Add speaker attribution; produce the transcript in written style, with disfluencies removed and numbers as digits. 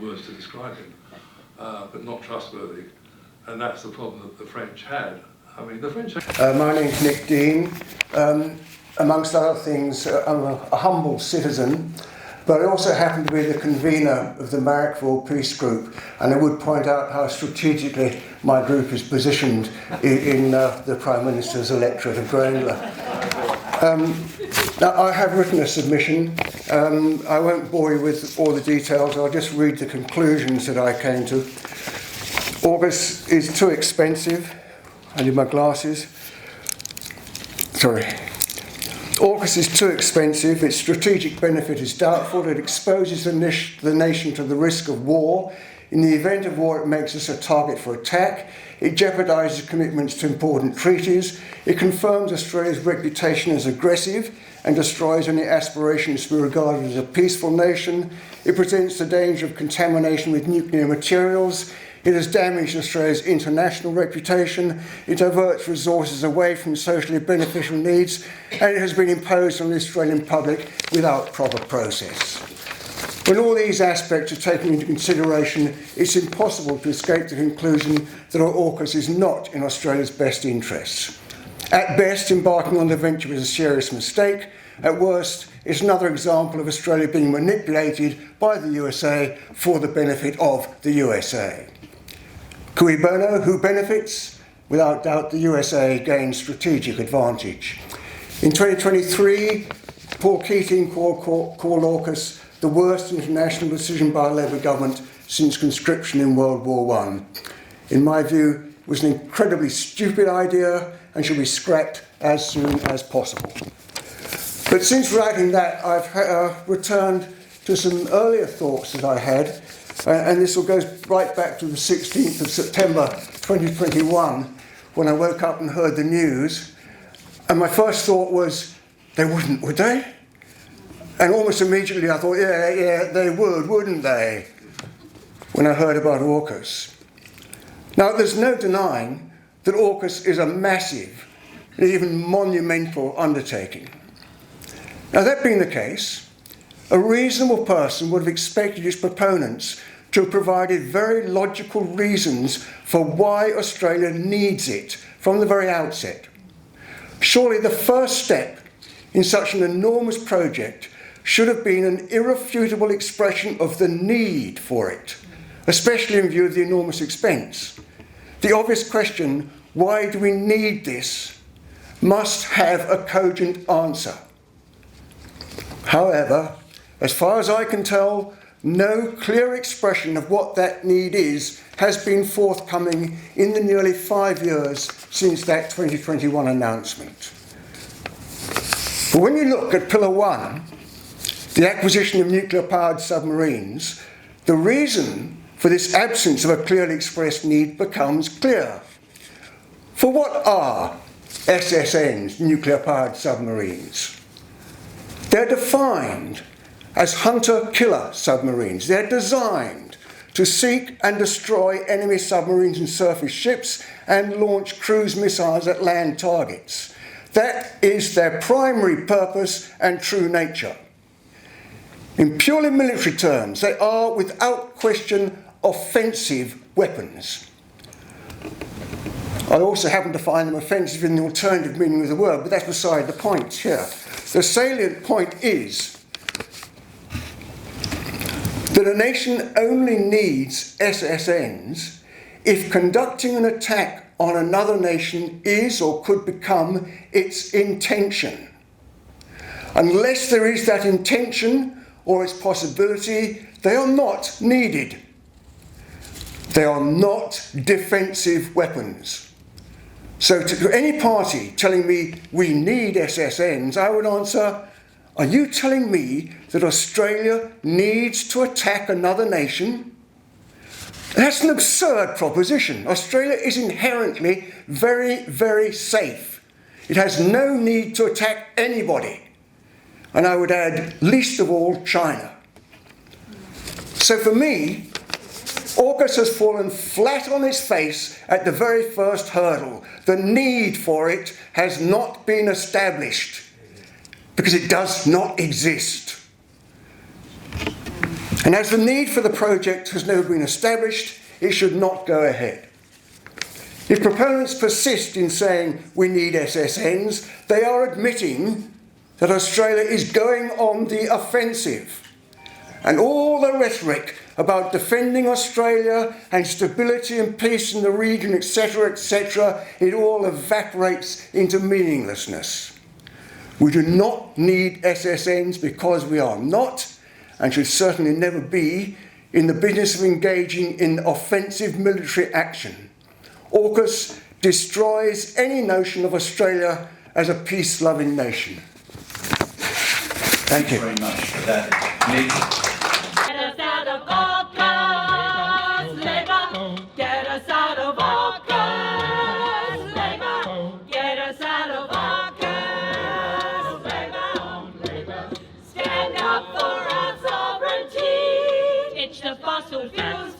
Speaker 1: words to describe him, but not trustworthy. And that's the problem that the French had. I mean, the French had...
Speaker 2: My name's Nick Deane. Amongst other things, I'm a humble citizen, but I also happen to be the convener of the Marrickville Peace Group, and I would point out how strategically my group is positioned in the Prime Minister's electorate of Grayndler. Now, I have written a submission. I won't bore you with all the details. I'll just read the conclusions that I came to. Aukus is too expensive. I need my glasses. Sorry. Aukus is too expensive. Its strategic benefit is doubtful. It exposes the nation to the risk of war. In the event of war, it makes us a target for attack. It jeopardises commitments to important treaties. It confirms Australia's reputation as aggressive and destroys any aspirations to be regarded as a peaceful nation. It presents the danger of contamination with nuclear materials. It has damaged Australia's international reputation. It diverts resources away from socially beneficial needs, and it has been imposed on the Australian public without proper process. When all these aspects are taken into consideration, it's impossible to escape the conclusion that Aukus is not in Australia's best interests. At best, embarking on the venture was a serious mistake. At worst, it's another example of Australia being manipulated by the USA for the benefit of the USA. Cui bono, who benefits? Without doubt, the USA gains strategic advantage. In 2023, Paul Keating called Aukus the worst international decision by a Labour government since conscription in World War I. In my view, it was an incredibly stupid idea and should be scrapped as soon as possible. But since writing that, I've returned to some earlier thoughts that I had, and this will go right back to the 16th of September 2021, when I woke up and heard the news, and my first thought was, they wouldn't, would they? And almost immediately I thought, yeah, they would, wouldn't they? When I heard about Aukus. Now, there's no denying that Aukus is a massive and even monumental undertaking. Now, that being the case, a reasonable person would have expected its proponents to have provided very logical reasons for why Australia needs it from the very outset. Surely the first step in such an enormous project should have been an irrefutable expression of the need for it, especially in view of the enormous expense. The obvious question, why do we need this, must have a cogent answer. However, as far as I can tell, no clear expression of what that need is has been forthcoming in the nearly 5 years since that 2021 announcement. But when you look at Pillar 1, the acquisition of nuclear-powered submarines, the reason for this absence of a clearly expressed need becomes clear. For what are SSNs, nuclear-powered submarines? They're defined as hunter-killer submarines. They're designed to seek and destroy enemy submarines and surface ships and launch cruise missiles at land targets. That is their primary purpose and true nature. In purely military terms, they are, without question, offensive weapons. I also happen to find them offensive in the alternative meaning of the word, but that's beside the point here. The salient point is that a nation only needs SSNs if conducting an attack on another nation is or could become its intention. Unless there is that intention or its possibility, they are not needed. They are not defensive weapons. So to any party telling me we need SSNs, I would answer, are you telling me that Australia needs to attack another nation? That's an absurd proposition. Australia is inherently very, very safe. It has no need to attack anybody. And I would add, least of all, China. So for me, Aukus has fallen flat on its face at the very first hurdle. The need for it has not been established because it does not exist. And as the need for the project has never been established, it should not go ahead. If proponents persist in saying we need SSNs, they are admitting that Australia is going on the offensive. And all the rhetoric about defending Australia and stability and peace in the region, etc., it all evaporates into meaninglessness. We do not need SSNs because we are not, and should certainly never be, in the business of engaging in offensive military action. Aukus destroys any notion of Australia as a peace-loving nation. Thank you.
Speaker 3: Very much for that, Nick.
Speaker 4: Get us out of Aukus, Labour. Get us out of Aukus, Labour. Get us out of Aukus, Labour. Stand up for our sovereignty. Ditch the fossil fuels.